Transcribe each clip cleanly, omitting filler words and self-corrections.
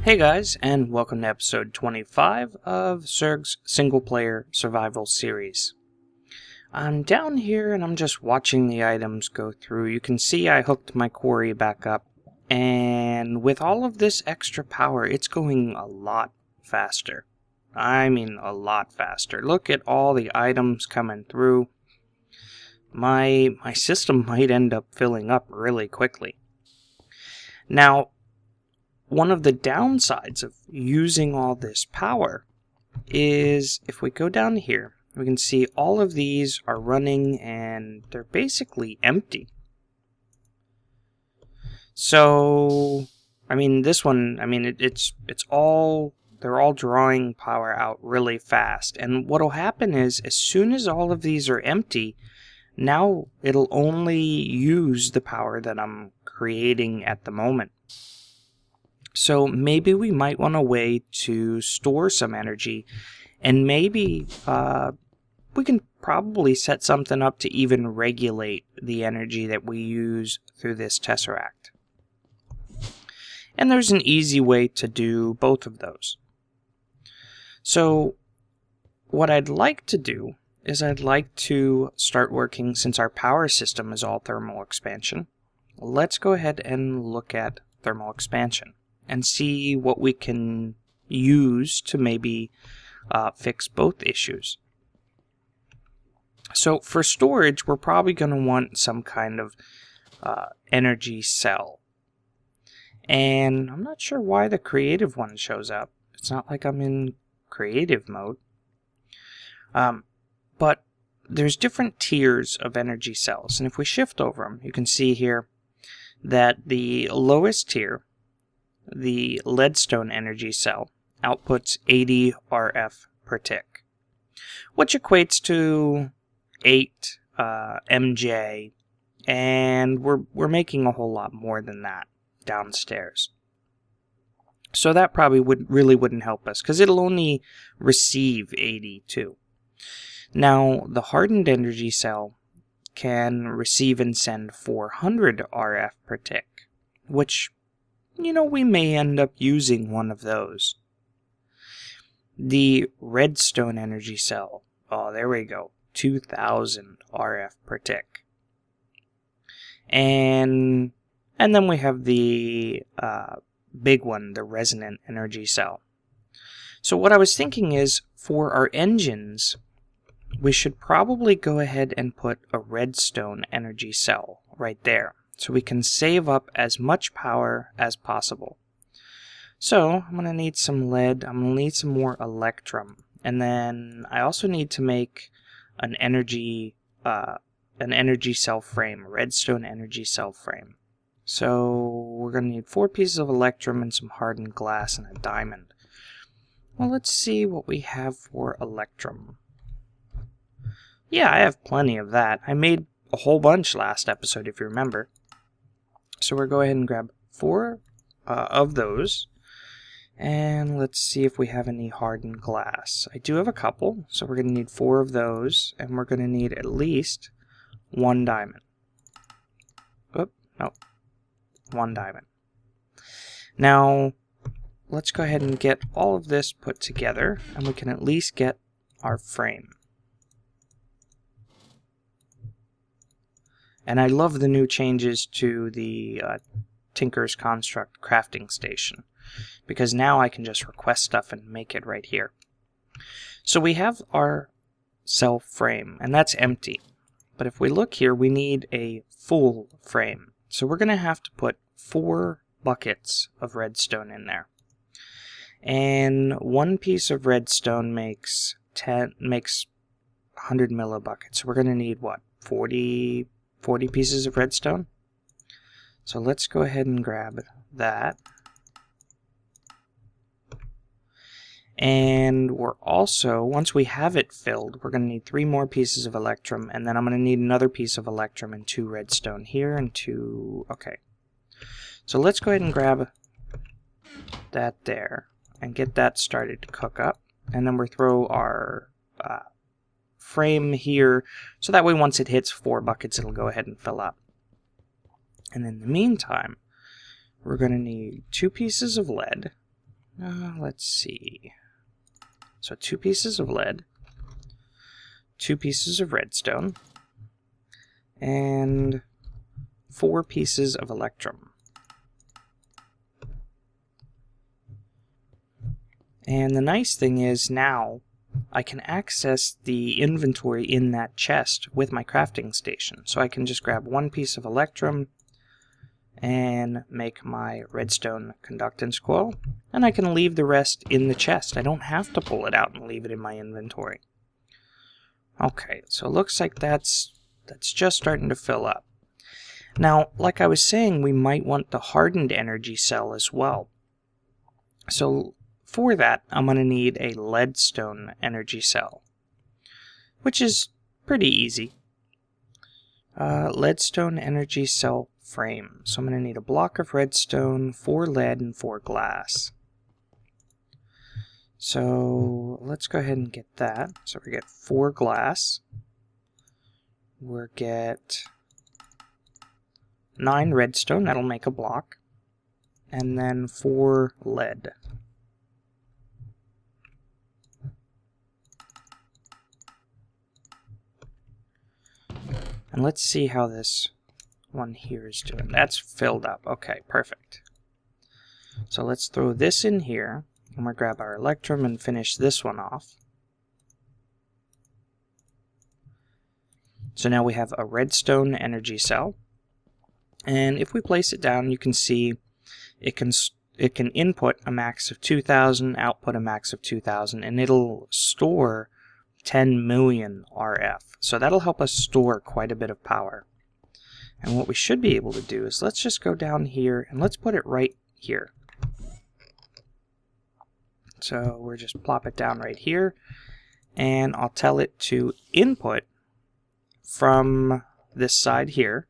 Hey guys, and welcome to episode 25 of Surg's single-player survival series. I'm down here and I'm just watching the items go through. You can see I hooked my quarry back up, and with all of this extra power, it's going a lot faster. I mean a lot faster. Look at all the items coming through. My system might end up filling up really quickly. Now, one of the downsides of using all this power is if we go down here, we can see all of these are running and they're basically empty. So, I mean, this one, I mean, they're all drawing power out really fast. And what'll happen is, as soon as all of these are empty, now it'll only use the power that I'm creating at the moment. So maybe we might want a way to store some energy, and maybe we can probably set something up to even regulate the energy that we use through this tesseract. And there's an easy way to do both of those. So what I'd like to do is I'd like to start working, since our power system is all thermal expansion. Let's go ahead and look at thermal expansion and see what we can use to maybe fix both issues. So for storage, we're probably going to want some kind of energy cell. And I'm not sure why the creative one shows up. It's not like I'm in creative mode. But there's different tiers of energy cells. And if we shift over them, you can see here that the lowest tier, the leadstone energy cell, outputs 80 RF per tick, which equates to 8 MJ, and we're making a whole lot more than that downstairs. So that probably really wouldn't help us, because it'll only receive 80 too. Now, the hardened energy cell can receive and send 400 RF per tick, which, you know, we may end up using one of those. The redstone energy cell, oh, there we go, 2000 RF per tick. And then we have the big one, the resonant energy cell. So what I was thinking is, for our engines, we should probably go ahead and put a redstone energy cell right there, so we can save up as much power as possible. So I'm going to need some lead, I'm going to need some more electrum, and then I also need to make an energy cell frame, a redstone energy cell frame. So we're going to need 4 pieces of electrum and some hardened glass and a diamond. Well, let's see what we have for electrum. Yeah, I have plenty of that. I made a whole bunch last episode, if you remember. So we'll go ahead and grab 4 of those, and let's see if we have any hardened glass. I do have a couple, so we're going to need 4 of those, and we're going to need at least 1 diamond. Oop, no, 1 diamond. Now, let's go ahead and get all of this put together, and we can at least get our frame. And I love the new changes to the Tinker's Construct crafting station, because now I can just request stuff and make it right here. So we have our cell frame, and that's empty. But if we look here, we need a full frame. So we're going to have to put 4 buckets of redstone in there. And 1 piece of redstone makes 100 millibuckets. So we're going to need, what, 40 pieces of redstone? So let's go ahead and grab that. And we're also, once we have it filled, we're going to need 3 more pieces of electrum, and then I'm going to need another piece of electrum and 2 redstone here and 2, okay. So let's go ahead and grab that there and get that started to cook up. And then we'll throw our frame here, so that way once it hits 4 buckets, it'll go ahead and fill up. And in the meantime, we're going to need 2 pieces of lead, Let's see. So 2 pieces of lead, 2 pieces of redstone, and 4 pieces of electrum. And the nice thing is now I can access the inventory in that chest with my crafting station. So I can just grab 1 piece of electrum and make my redstone conductance coil, and I can leave the rest in the chest. I don't have to pull it out and leave it in my inventory. Okay, so it looks like that's just starting to fill up. Now, like I was saying, we might want the hardened energy cell as well. So for that, I'm going to need a leadstone energy cell, which is pretty easy. Leadstone energy cell frame. So I'm going to need a block of redstone, 4 lead, and 4 glass. So let's go ahead and get that. So we get 4 glass. We'll get 9 redstone. That'll make a block. And then 4 lead. And let's see how this one here is doing. That's filled up. Okay, perfect. So let's throw this in here, and we'll grab our electrum and finish this one off. So now we have a redstone energy cell, and if we place it down, you can see it can input a max of 2,000, output a max of 2,000, and it'll store 10 million RF. So that'll help us store quite a bit of power. And what we should be able to do is let's just go down here and let's put it right here. So we'll just plop it down right here, and I'll tell it to input from this side here.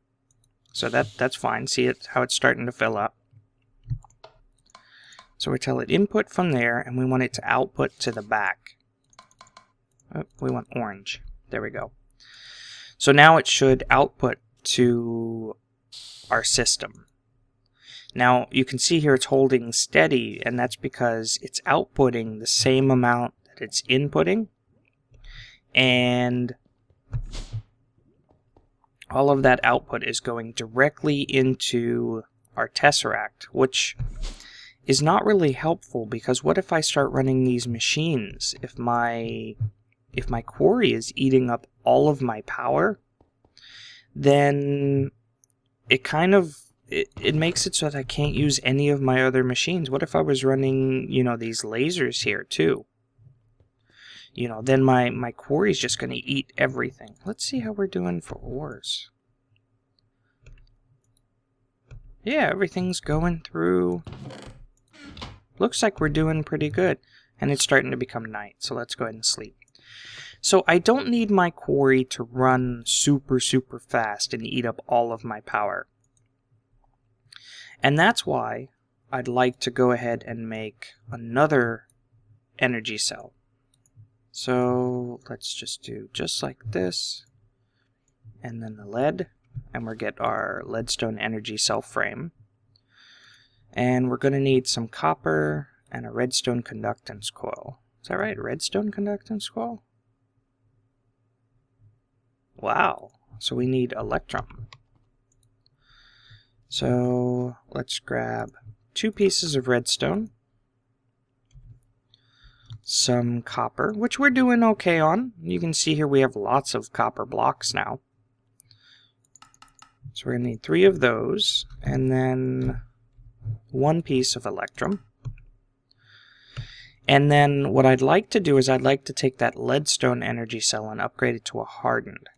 So that's fine. See how it's starting to fill up. So we tell it input from there, and we want it to output to the back. Oh, we want orange. There we go. So now it should output to our system. Now you can see here it's holding steady, and that's because it's outputting the same amount that it's inputting, and all of that output is going directly into our Tesseract, which is not really helpful, because what if I start running these machines? If my quarry is eating up all of my power, then it kind of it makes it so that I can't use any of my other machines. What if I was running, these lasers here too? Then my quarry is just going to eat everything. Let's see how we're doing for ores. Yeah, everything's going through. Looks like we're doing pretty good. And it's starting to become night, so let's go ahead and sleep. So I don't need my quarry to run super fast and eat up all of my power. And that's why I'd like to go ahead and make another energy cell. So let's just do just like this, and then the lead, and we'll get our leadstone energy cell frame. And we're going to need some copper and a redstone conductance coil. Is that right? Redstone conductance coil? Wow. So we need electrum. So let's grab 2 pieces of redstone, some copper, which we're doing okay on. You can see here we have lots of copper blocks now. So we're going to need 3 of those, and then 1 piece of electrum. And then what I'd like to do is I'd like to take that leadstone energy cell and upgrade it to a hardened.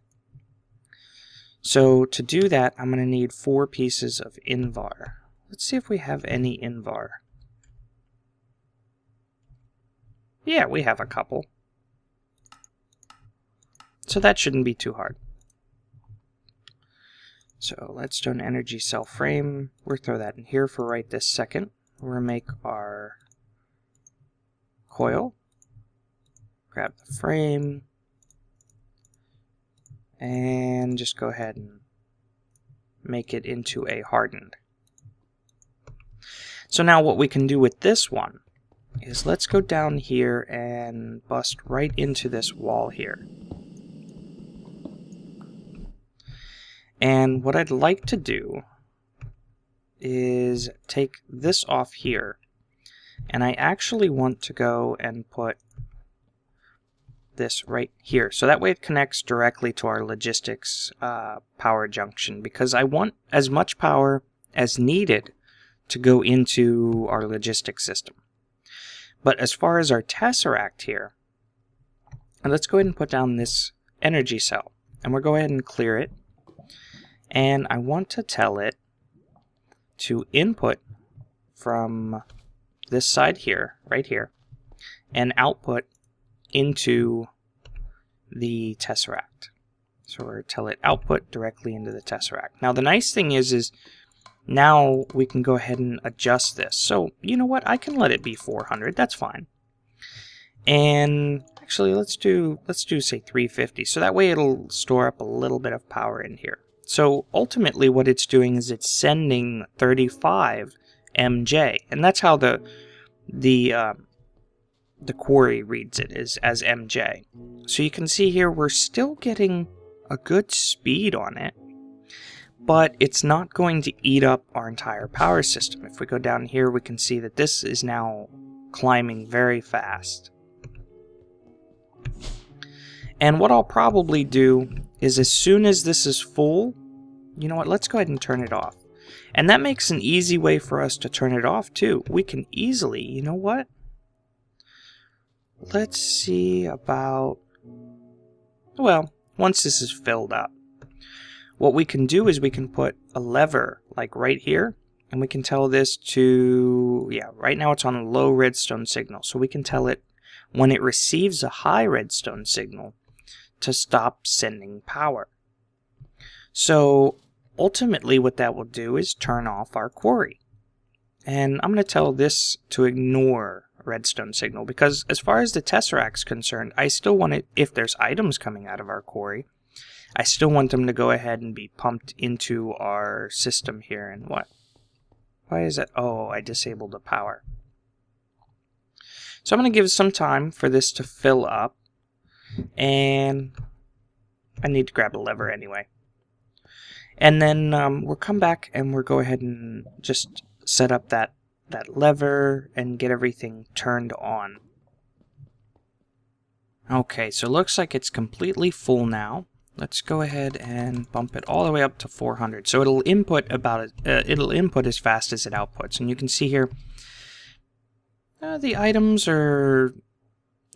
So to do that, I'm going to need 4 pieces of Invar. Let's see if we have any Invar. Yeah, we have a couple. So that shouldn't be too hard. So leadstone energy cell frame, we'll throw that in here for right this second. We're going to make our coil. Grab the frame. And just go ahead and make it into a hardened. So now what we can do with this one is let's go down here and bust right into this wall here. And what I'd like to do is take this off here, and I actually want to go and put this right here, so that way it connects directly to our logistics power junction, because I want as much power as needed to go into our logistics system. But as far as our tesseract here, let's go ahead and put down this energy cell, and we'll go ahead and clear it, and I want to tell it to input from this side here, right here, and output into the tesseract. So we're tell it output directly into the tesseract. Now the nice thing is now we can go ahead and adjust this. So you know what? I can let it be 400. That's fine. And actually, let's do say 350. So that way it'll store up a little bit of power in here. So ultimately, what it's doing is it's sending 35 MJ, and that's how the quarry reads it, is as MJ. So you can see here we're still getting a good speed on it, but it's not going to eat up our entire power system. If we go down here, we can see that this is now climbing very fast. And what I'll probably do is, as soon as this is full, you know what, let's go ahead and turn it off. And that makes an easy way for us to turn it off too. We can easily, you know what? Let's see about, well, once this is filled up, what we can do is we can put a lever like right here, and we can tell this to, yeah, right now it's on a low redstone signal, so we can tell it when it receives a high redstone signal to stop sending power. So ultimately what that will do is turn off our quarry. And I'm going to tell this to ignore redstone signal, because as far as the tesseract's concerned, I still want it, if there's items coming out of our quarry, I still want them to go ahead and be pumped into our system here. And what? Why is that? Oh, I disabled the power. So I'm going to give some time for this to fill up, and I need to grab a lever anyway. And then we'll come back and we'll go ahead and just set up that lever and get everything turned on. Okay, so it looks like it's completely full now. Let's go ahead and bump it all the way up to 400. So it'll input it'll input as fast as it outputs. And you can see here, the items they're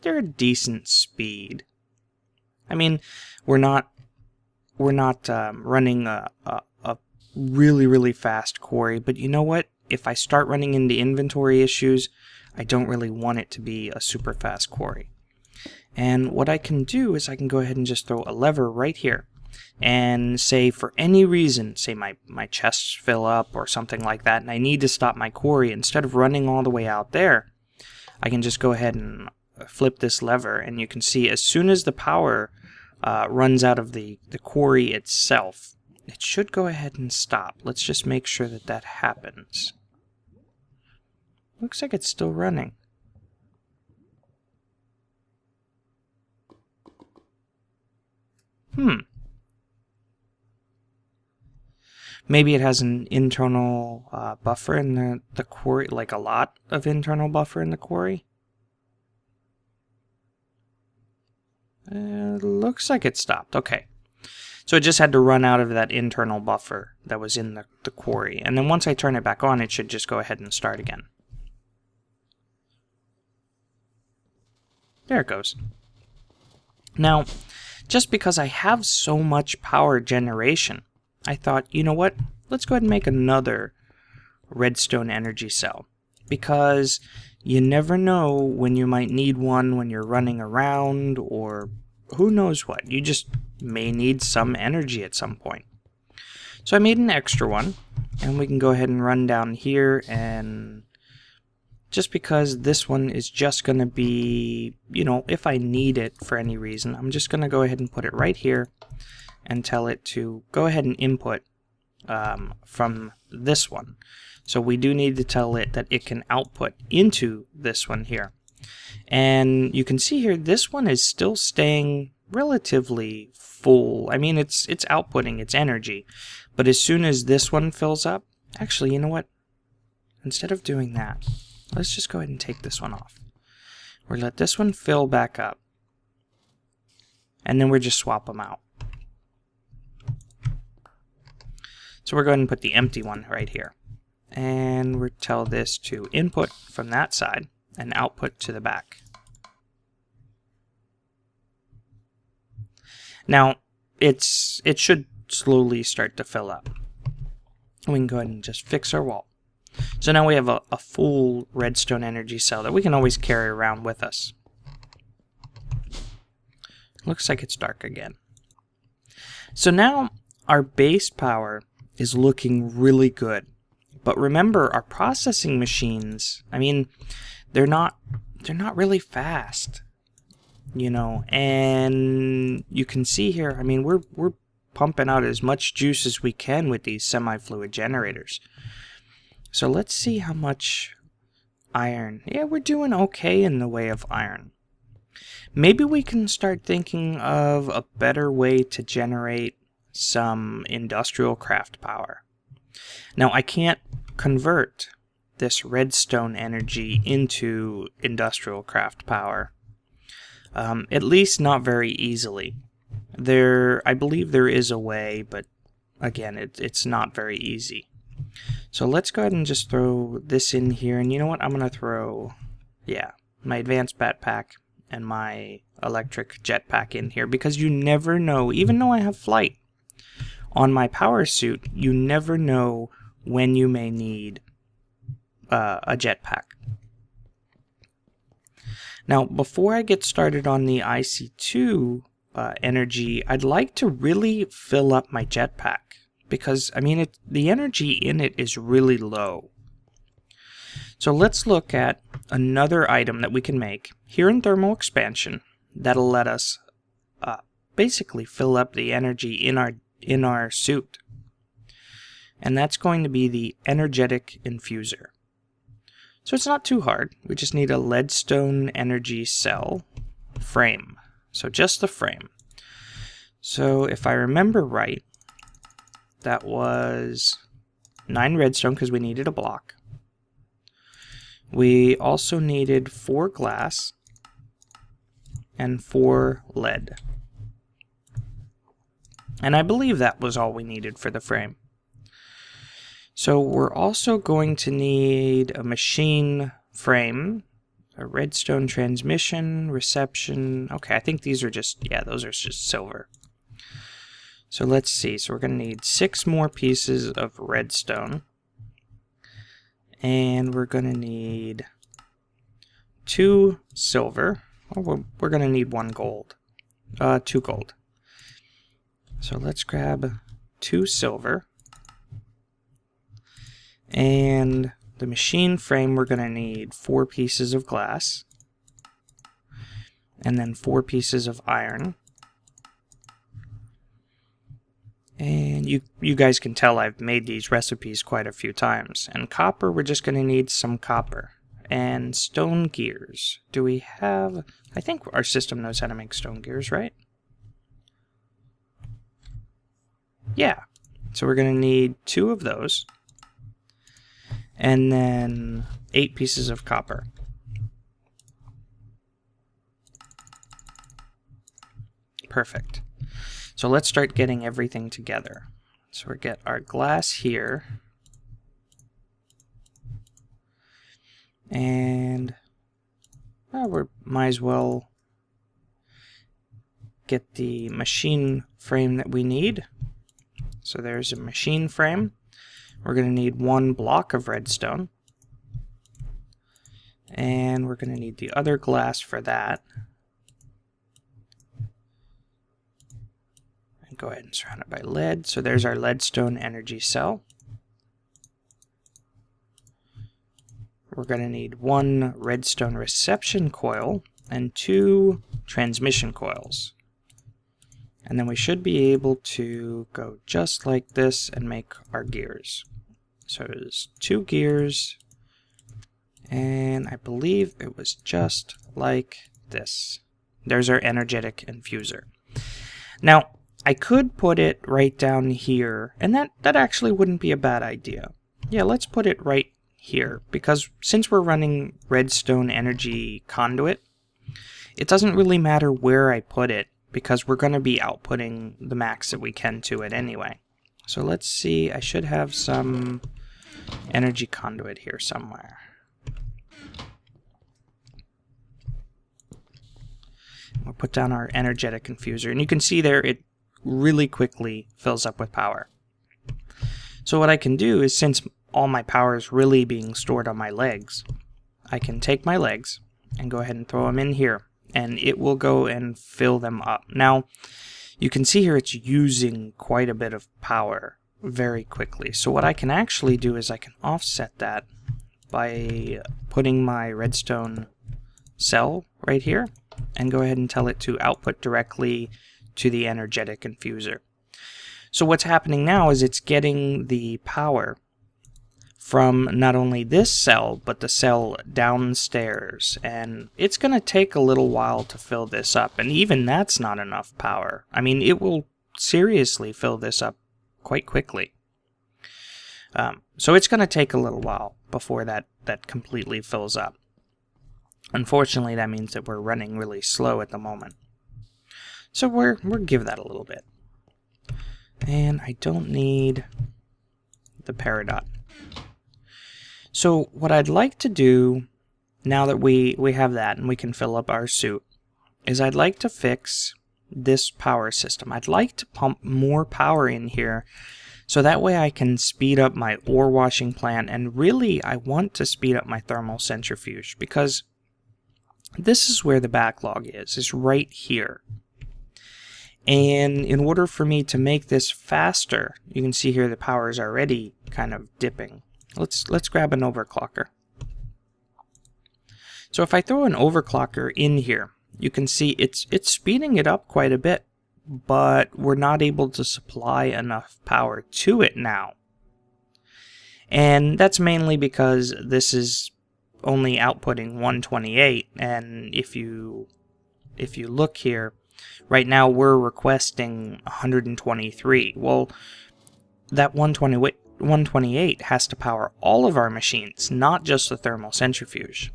a decent speed. I mean, we're not running a really fast quarry, but you know what? If I start running into inventory issues, I don't really want it to be a super fast quarry. And what I can do is I can go ahead and just throw a lever right here and say, for any reason, say my chests fill up or something like that, and I need to stop my quarry, instead of running all the way out there, I can just go ahead and flip this lever, and you can see as soon as the power runs out of the quarry itself, it should go ahead and stop. Let's just make sure that that happens. Looks like it's still running. Maybe it has an internal buffer in the quarry, like a lot of internal buffer in the quarry. Looks like it stopped. Okay. So it just had to run out of that internal buffer that was in the quarry. And then once I turn it back on, it should just go ahead and start again. There it goes. Now, just because I have so much power generation, I thought, you know what? Let's go ahead and make another redstone energy cell. Because you never know when you might need one when you're running around, or who knows what. You just may need some energy at some point. So I made an extra one, and we can go ahead and run down here, and just because this one is just going to be, you know, if I need it for any reason, I'm just going to go ahead and put it right here and tell it to go ahead and input from this one. So we do need to tell it that it can output into this one here. And you can see here, this one is still staying relatively full. I mean, it's outputting its energy. But as soon as this one fills up, actually, you know what? Instead of doing that, let's just go ahead and take this one off. We'll let this one fill back up. And then we'll just swap them out. So we're going to put the empty one right here. And we'll tell this to input from that side and output to the back. Now, it should slowly start to fill up. We can go ahead and just fix our wall. So now we have a full redstone energy cell that we can always carry around with us. Looks like it's dark again. So now our base power is looking really good. But remember, our processing machines, I mean, they're not really fast, you know. And you can see here, I mean, we're pumping out as much juice as we can with these semi-fluid generators. So let's see how much iron. Yeah, we're doing okay in the way of iron. Maybe we can start thinking of a better way to generate some industrial craft power. Now, I can't convert this redstone energy into industrial craft power. At least not very easily. I believe there is a way, but again, it's not very easy. So let's go ahead and just throw this in here. And you know what? I'm going to throw, yeah, my advanced backpack and my electric jetpack in here, because you never know, even though I have flight on my power suit, you never know when you may need a jetpack. Now, before I get started on the IC2 energy, I'd like to really fill up my jetpack, because, I mean, the energy in it is really low. So let's look at another item that we can make here in thermal expansion that'll let us basically fill up the energy in our suit. And that's going to be the energetic infuser. So it's not too hard. We just need a leadstone energy cell frame. So just the frame. So if I remember right, that was 9 redstone because we needed a block. We also needed 4 glass and 4 lead. And I believe that was all we needed for the frame. So we're also going to need a machine frame, a redstone transmission, reception. Okay, I think these are just, yeah, those are just silver. So let's see. So we're going to need 6 more pieces of redstone. And we're going to need 2 silver. Oh, we're going to need 1 gold. 2 gold. So let's grab 2 silver. And the machine frame, we're going to need 4 pieces of glass. And then 4 pieces of iron. And you guys can tell I've made these recipes quite a few times. And copper, we're just going to need some copper. And stone gears. Do we have... I think our system knows how to make stone gears, right? Yeah. So we're going to need 2 of those. And then 8 pieces of copper. Perfect. So let's start getting everything together. So we'll get our glass here. And we might as well get the machine frame that we need. So there's a machine frame. We're going to need 1 block of redstone. And we're going to need the other glass for that. And go ahead and surround it by lead. So there's our leadstone energy cell. We're going to need 1 redstone reception coil and 2 transmission coils. And then we should be able to go just like this and make our gears. So there's 2 gears, and I believe it was just like this. There's our energetic infuser. Now, I could put it right down here, and that actually wouldn't be a bad idea. Yeah, let's put it right here, because since we're running redstone energy conduit, it doesn't really matter where I put it, because we're going to be outputting the max that we can to it anyway. So let's see, I should have some energy conduit here somewhere. We'll put down our energetic infuser, and you can see there it really quickly fills up with power. So what I can do is, since all my power is really being stored on my legs, I can take my legs and go ahead and throw them in here, and it will go and fill them up. Now, you can see here it's using quite a bit of power very quickly. So what I can actually do is I can offset that by putting my redstone cell right here and go ahead and tell it to output directly to the energetic infuser. So what's happening now is it's getting the power from not only this cell, but the cell downstairs. And it's going to take a little while to fill this up. And even that's not enough power. I mean, it will seriously fill this up quite quickly. So it's going to take a little while before that completely fills up. Unfortunately, that means that we're running really slow at the moment. So we'll give that a little bit. And I don't need the Peridot. So what I'd like to do, now that we have that and we can fill up our suit, is I'd like to fix this power system. I'd like to pump more power in here so that way I can speed up my ore washing plant, and really I want to speed up my thermal centrifuge, because this is where the backlog is right here. And in order for me to make this faster, you can see here the power is already kind of dipping. Let's grab an overclocker. So if I throw an overclocker in here, you can see it's speeding it up quite a bit, but we're not able to supply enough power to it now. And that's mainly because this is only outputting 128, and if you look here, right now we're requesting 123. Well, that 128 has to power all of our machines, not just the thermal centrifuge.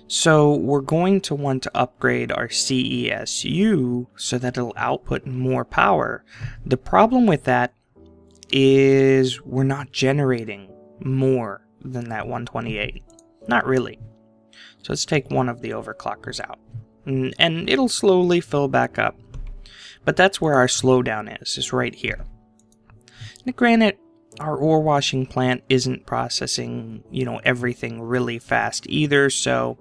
So we're going to want to upgrade our CESU so that it'll output more power. The problem with that is we're not generating more than that 128. Not really. So let's take one of the overclockers out. And it'll slowly fill back up. But that's where our slowdown is right here. Now, granted, our ore washing plant isn't processing, everything really fast either, so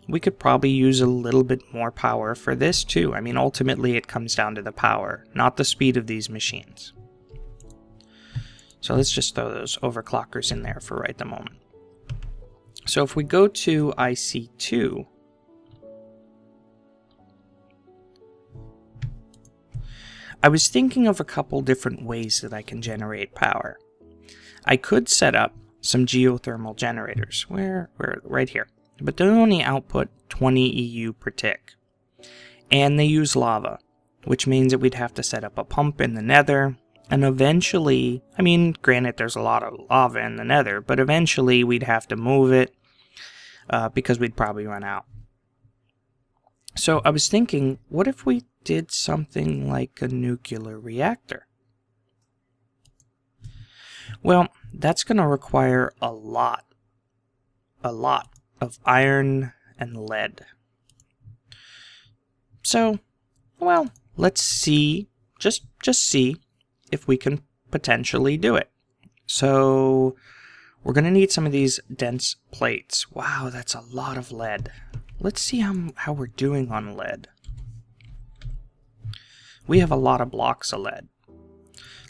we could probably use a little bit more power for this too. I mean, ultimately it comes down to the power, not the speed of these machines. So let's just throw those overclockers in there for right the moment. So if we go to IC2, I was thinking of a couple different ways that I can generate power. I could set up some geothermal generators, where right here, but they only output 20 EU per tick. And they use lava, which means that we'd have to set up a pump in the nether, and eventually, I mean, granted there's a lot of lava in the nether, but eventually we'd have to move it because we'd probably run out. So I was thinking, what if we did something like a nuclear reactor? Well, that's going to require a lot of iron and lead. So, well, let's see, just see if we can potentially do it. So, we're going to need some of these dense plates. Wow, that's a lot of lead. Let's see how we're doing on lead. We have a lot of blocks of lead.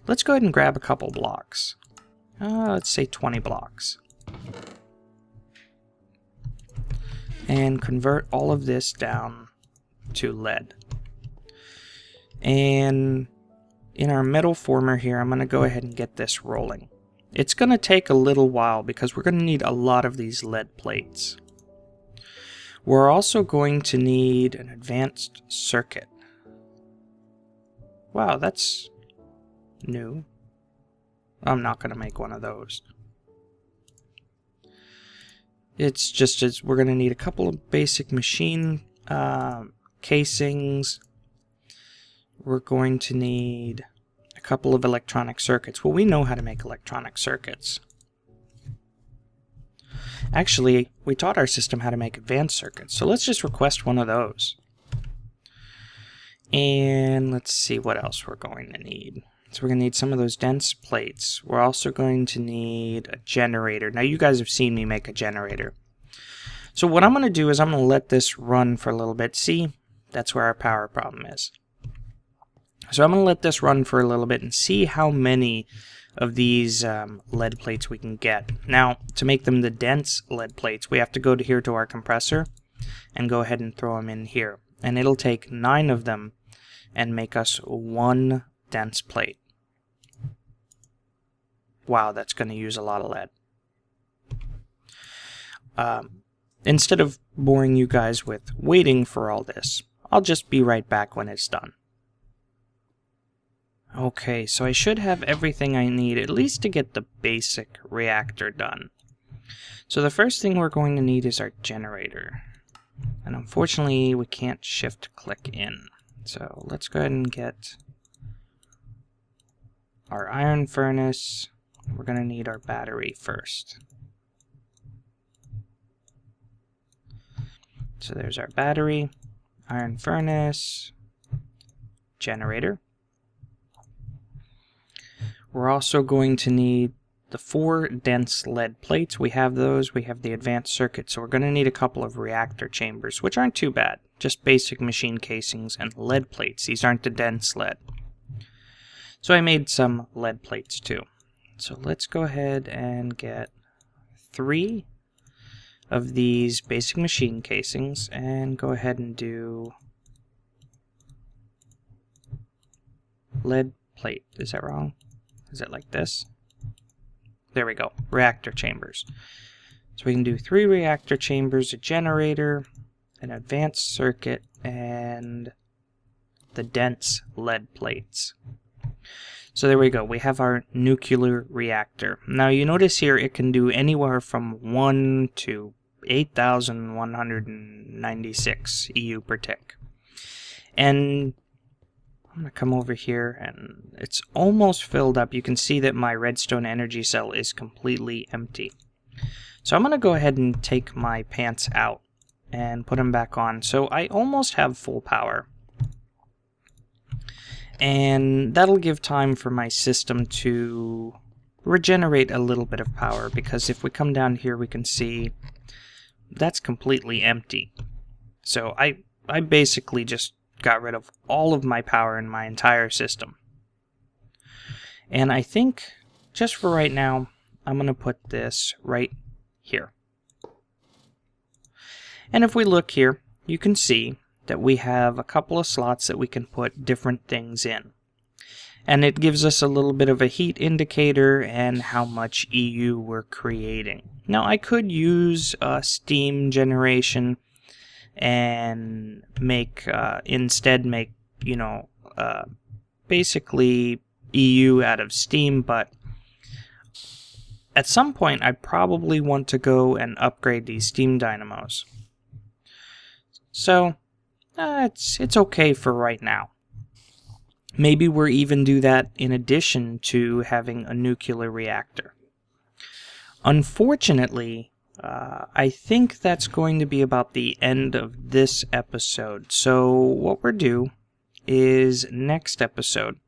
Let's go ahead and grab a couple blocks. Let's say 20 blocks. And convert all of this down to lead. And in our metal former here, I'm going to go ahead and get this rolling. It's going to take a little while because we're going to need a lot of these lead plates. We're also going to need an advanced circuit. Wow, that's new. I'm not going to make one of those. It's just as we're going to need a couple of basic machine casings. We're going to need a couple of electronic circuits. Well, we know how to make electronic circuits. Actually, we taught our system how to make advanced circuits, so let's just request one of those. And let's see what else we're going to need. So we're going to need some of those dense plates. We're also going to need a generator. Now you guys have seen me make a generator. So what I'm going to do is I'm going to let this run for a little bit. See, that's where our power problem is. So I'm going to let this run for a little bit and see how many of these lead plates we can get. Now, to make them the dense lead plates, we have to go to here to our compressor and go ahead and throw them in here. And it'll take 9 of them and make us 1 dense plate. Wow, that's going to use a lot of lead. Instead of boring you guys with waiting for all this, I'll just be right back when it's done. Okay, so I should have everything I need, at least to get the basic reactor done. So the first thing we're going to need is our generator. And unfortunately, we can't shift-click in. So let's go ahead and get our iron furnace. We're going to need our battery first. So there's our battery, iron furnace, generator. We're also going to need the 4 dense lead plates. We have those. We have the advanced circuit. So we're going to need a couple of reactor chambers, which aren't too bad. Just basic machine casings and lead plates. These aren't the dense lead. So I made some lead plates too. So let's go ahead and get 3 of these basic machine casings and go ahead and do lead plate. Is that wrong? Is it like this? There we go. Reactor chambers. So we can do 3 reactor chambers, a generator, an advanced circuit, and the dense lead plates. So there we go. We have our nuclear reactor. Now you notice here it can do anywhere from 1 to 8,196 EU per tick. And I'm going to come over here and it's almost filled up. You can see that my redstone energy cell is completely empty. So I'm going to go ahead and take my pants out and put them back on. So I almost have full power. And that'll give time for my system to regenerate a little bit of power, because if we come down here we can see that's completely empty. So I basically just got rid of all of my power in my entire system. And I think just for right now I'm going to put this right here. And if we look here, you can see that we have a couple of slots that we can put different things in. And it gives us a little bit of a heat indicator and how much EU we're creating. Now I could use steam generation and make basically EU out of steam, but at some point I probably want to go and upgrade these steam dynamos. So it's okay for right now. Maybe we'll even do that in addition to having a nuclear reactor. Unfortunately, I think that's going to be about the end of this episode. So what we'll do is next episode,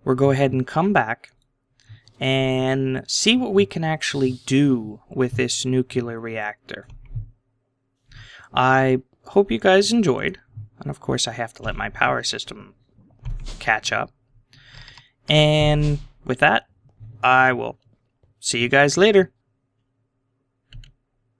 we'll go ahead and come back and see what we can actually do with this nuclear reactor. I hope you guys enjoyed. And of course I have to let my power system catch up. And with that, I will see you guys later.